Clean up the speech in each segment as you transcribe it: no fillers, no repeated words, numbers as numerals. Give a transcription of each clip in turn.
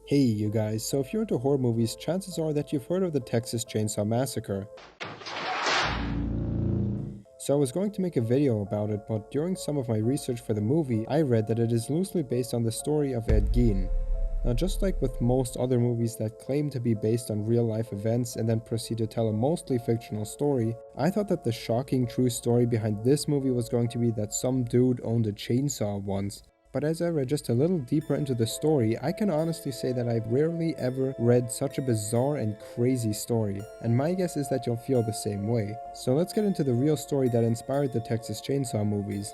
Hey you guys, so if you're into horror movies, chances are that you've heard of the Texas Chainsaw Massacre. So I was going to make a video about it, but during some of my research for the movie, I read that it is loosely based on the story of Ed Gein. Now just like with most other movies that claim to be based on real life events and then proceed to tell a mostly fictional story, I thought that the shocking true story behind this movie was going to be that some dude owned a chainsaw once. But as I read just a little deeper into the story, I can honestly say that I've rarely ever read such a bizarre and crazy story, and my guess is that you'll feel the same way. So let's get into the real story that inspired the Texas Chainsaw movies.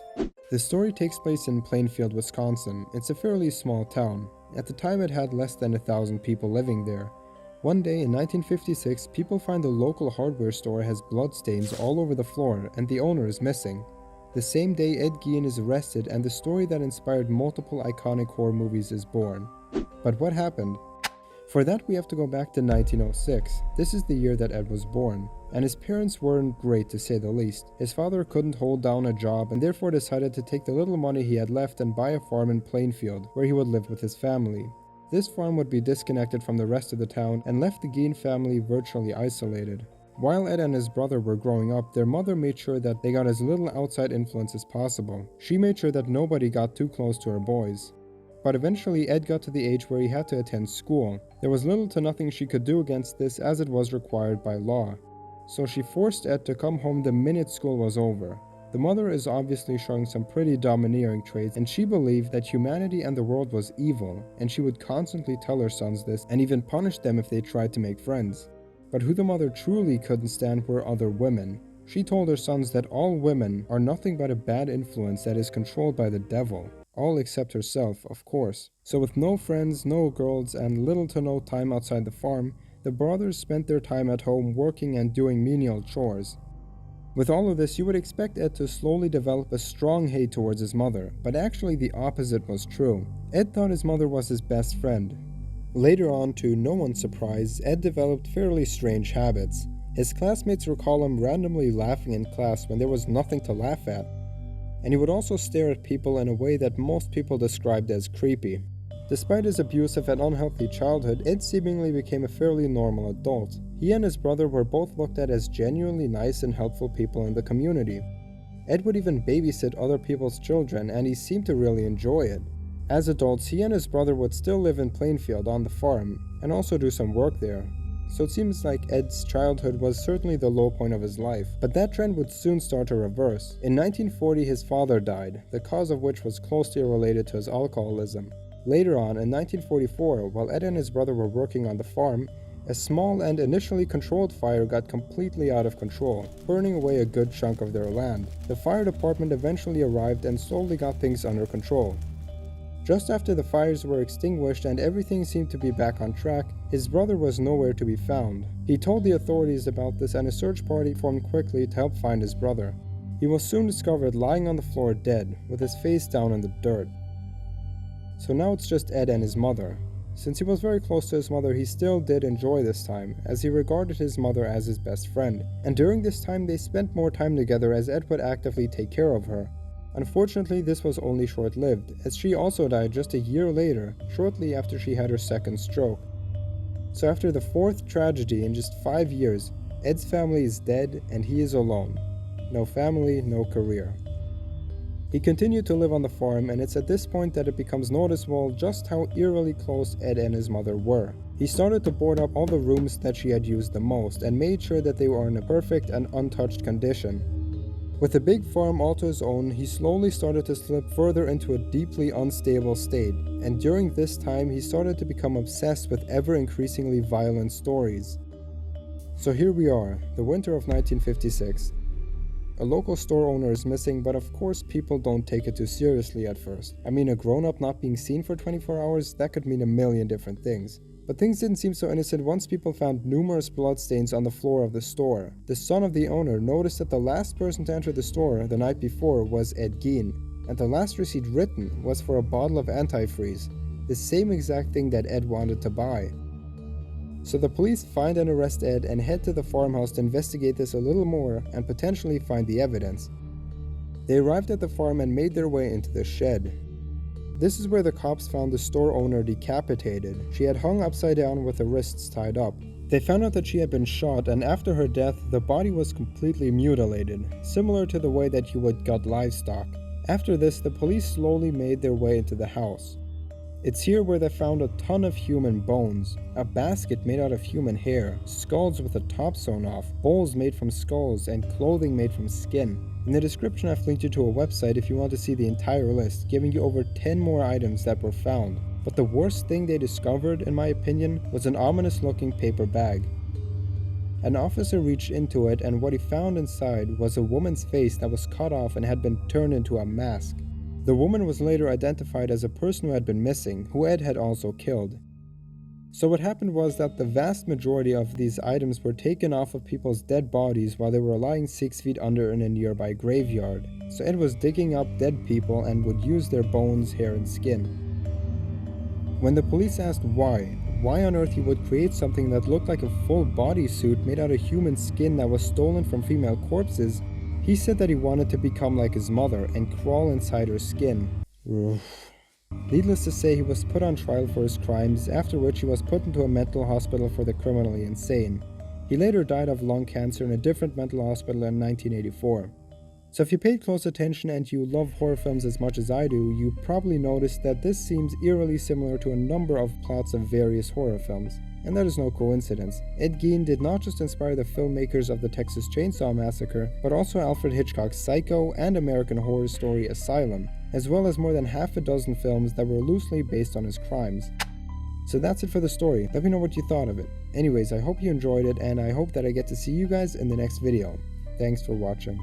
The story takes place in Plainfield, Wisconsin. It's a fairly small town. At the time it had less than 1,000 people living there. One day in 1956, people find the local hardware store has bloodstains all over the floor and the owner is missing. The same day Ed Gein is arrested and the story that inspired multiple iconic horror movies is born. But what happened? For that we have to go back to 1906. This is the year that Ed was born, and his parents weren't great to say the least. His father couldn't hold down a job and therefore decided to take the little money he had left and buy a farm in Plainfield, where he would live with his family. This farm would be disconnected from the rest of the town and left the Gein family virtually isolated. While Ed and his brother were growing up, their mother made sure that they got as little outside influence as possible. She made sure that nobody got too close to her boys. But eventually Ed got to the age where he had to attend school. There was little to nothing she could do against this as it was required by law. So she forced Ed to come home the minute school was over. The mother is obviously showing some pretty domineering traits, and she believed that humanity and the world was evil, and she would constantly tell her sons this and even punish them if they tried to make friends. But who the mother truly couldn't stand were other women. She told her sons that all women are nothing but a bad influence that is controlled by the devil. All except herself, of course. So with no friends, no girls, and little to no time outside the farm, the brothers spent their time at home working and doing menial chores. With all of this, you would expect Ed to slowly develop a strong hate towards his mother, but actually the opposite was true. Ed thought his mother was his best friend. Later on, to no one's surprise, Ed developed fairly strange habits. His classmates recall him randomly laughing in class when there was nothing to laugh at. And he would also stare at people in a way that most people described as creepy. Despite his abusive and unhealthy childhood, Ed seemingly became a fairly normal adult. He and his brother were both looked at as genuinely nice and helpful people in the community. Ed would even babysit other people's children, and he seemed to really enjoy it. As adults, he and his brother would still live in Plainfield on the farm, and also do some work there. So it seems like Ed's childhood was certainly the low point of his life, but that trend would soon start to reverse. In 1940, his father died, the cause of which was closely related to his alcoholism. Later on, in 1944, while Ed and his brother were working on the farm, a small and initially controlled fire got completely out of control, burning away a good chunk of their land. The fire department eventually arrived and slowly got things under control. Just after the fires were extinguished and everything seemed to be back on track, his brother was nowhere to be found. He told the authorities about this and a search party formed quickly to help find his brother. He was soon discovered lying on the floor dead, with his face down in the dirt. So now it's just Ed and his mother. Since he was very close to his mother, he still did enjoy this time, as he regarded his mother as his best friend. And during this time they spent more time together as Ed would actively take care of her. Unfortunately, this was only short-lived, as she also died just a year later, shortly after she had her second stroke. So after the fourth tragedy in just 5 years, Ed's family is dead and he is alone. No family, no career. He continued to live on the farm, and it's at this point that it becomes noticeable just how eerily close Ed and his mother were. He started to board up all the rooms that she had used the most and made sure that they were in a perfect and untouched condition. With a big farm all to his own, he slowly started to slip further into a deeply unstable state, and during this time he started to become obsessed with ever-increasingly violent stories. So here we are, the winter of 1956. A local store owner is missing, but of course people don't take it too seriously at first. I mean, a grown-up not being seen for 24 hours, that could mean a million different things. But things didn't seem so innocent once people found numerous bloodstains on the floor of the store. The son of the owner noticed that the last person to enter the store the night before was Ed Gein, and the last receipt written was for a bottle of antifreeze, the same exact thing that Ed wanted to buy. So the police find and arrest Ed and head to the farmhouse to investigate this a little more and potentially find the evidence. They arrived at the farm and made their way into the shed. This is where the cops found the store owner decapitated. She had hung upside down with her wrists tied up. They found out that she had been shot, and after her death, the body was completely mutilated, similar to the way that you would gut livestock. After this, the police slowly made their way into the house. It's here where they found a ton of human bones, a basket made out of human hair, skulls with the top sewn off, bowls made from skulls, and clothing made from skin. In the description I've linked you to a website if you want to see the entire list, giving you over 10 more items that were found. But the worst thing they discovered, in my opinion, was an ominous looking paper bag. An officer reached into it, and what he found inside was a woman's face that was cut off and had been turned into a mask. The woman was later identified as a person who had been missing, who Ed had also killed. So what happened was that the vast majority of these items were taken off of people's dead bodies while they were lying 6 feet under in a nearby graveyard. So Ed was digging up dead people and would use their bones, hair, and skin. When the police asked why on earth he would create something that looked like a full bodysuit made out of human skin that was stolen from female corpses, he said that he wanted to become like his mother and crawl inside her skin. Needless to say, he was put on trial for his crimes, after which he was put into a mental hospital for the criminally insane. He later died of lung cancer in a different mental hospital in 1984. So if you paid close attention and you love horror films as much as I do, you probably noticed that this seems eerily similar to a number of plots of various horror films. And that is no coincidence. Ed Gein did not just inspire the filmmakers of the Texas Chainsaw Massacre, but also Alfred Hitchcock's Psycho and American Horror Story Asylum, as well as more than half a dozen films that were loosely based on his crimes. So that's it for the story. Let me know what you thought of it. Anyways, I hope you enjoyed it, and I hope that I get to see you guys in the next video. Thanks for watching.